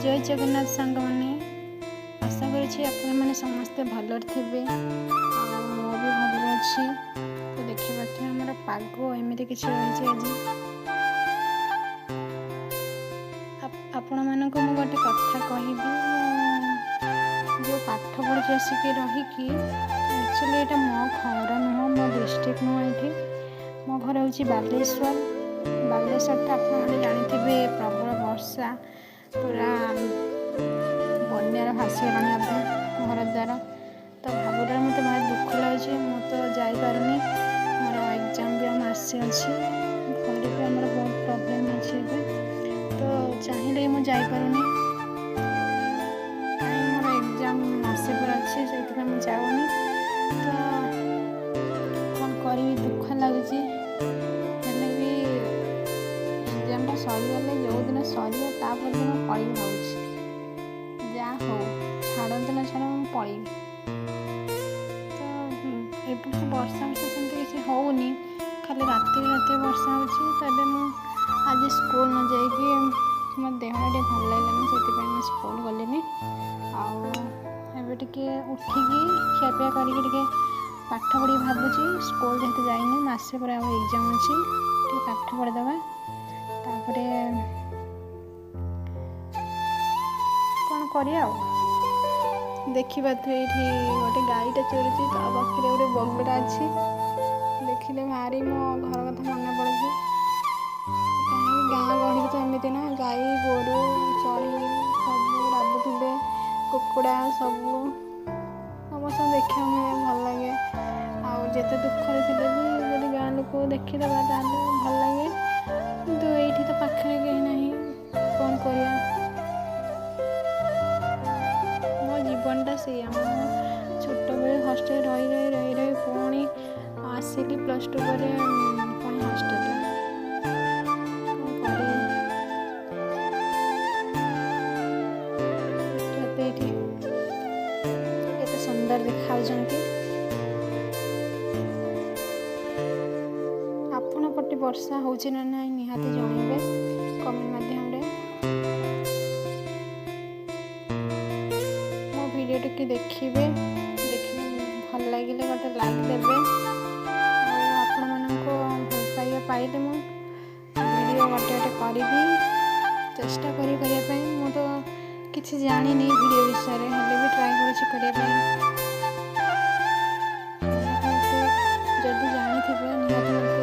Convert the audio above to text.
जय जगन्नाथ सांग मैंने आशा कर समस्ते भल थे भी भल अच्छी। तो देखा आम पाग एमती किसी रही आज आपण मानक मु गोटे कथा कहबी जो पाठ पढ़ी आसिक रहीकि एक्चुअली यहाँ मो घर नुह मो डिस्ट्रिक्ट नुह ये मो घर हूँ बालेश्वर। बालेश्वर तो आप जानते प्रबल वर्षा पूरा बन्यार भासीगला घर द्वार। तो भावुर मत भाई दुख लगे मु तो जापारूनी मोर एग्जाम भी आसी अच्छी घर भी आम बहुत प्रोब्लेम अच्छे तो चाहिए मुझे जापारूनी कहीं मोर एग्जाम मासे पर अच्छे से मुझे जाऊनी। तो कौन करी दुख लगुच भी एग्जाम सरीगले जो दिन सर तापर दिन पढ़ी भावुँ जा हो छाड़ते ना छाड़ पढ़ी। तो ए वर्षा वर्षा सेमती किसी होनी खाली राति वर्षा हो आज स्कूल न जाइए मो देहटा टे भल लगे से स्कूल गलिनी आए उठिकी खियापिया करके पाठ पढ़ी भावुँ स्कूल जेहतु जाइनी मसे पर एग्जाम अच्छी पाठ पढ़ीदे तापर कौन करिया देखा तो ये गोटे गाईटा चोरी ता पाखे गोटे बगुड़ा अच्छी देखिले भारी मो घर कथा मन पड़े कहीं गाँ गहली तो एमती ना गाई गोरु चढ़ी सब राबुले कुकुड़ा सब समस्त देखा भल लगे आते दुखरे थे भी जब गाँ लोक देखीदे भल लगे किंतु ये तो पाखे कहीं ना कौन करिया मो जीवनटा से छोट बड़े हस्टेल रही रही रही रही पुणी आसिली +2 पर पुणी हस्टेल केते सुंदर देखा आपण पटे वर्षा होची ना नहीं निहाती जानवे कमेंट माध्यम मो वीडियो टी देखिए भल लगे गोटे लाइक देवे आपण मानक भल पाइबा पाइले मु वीडियो गोटे गोटे करी चेष्टा करी मु तो किसी जानी वीडियो विषय हेल्ले भी ट्राए करने जदि जानी थे निहाती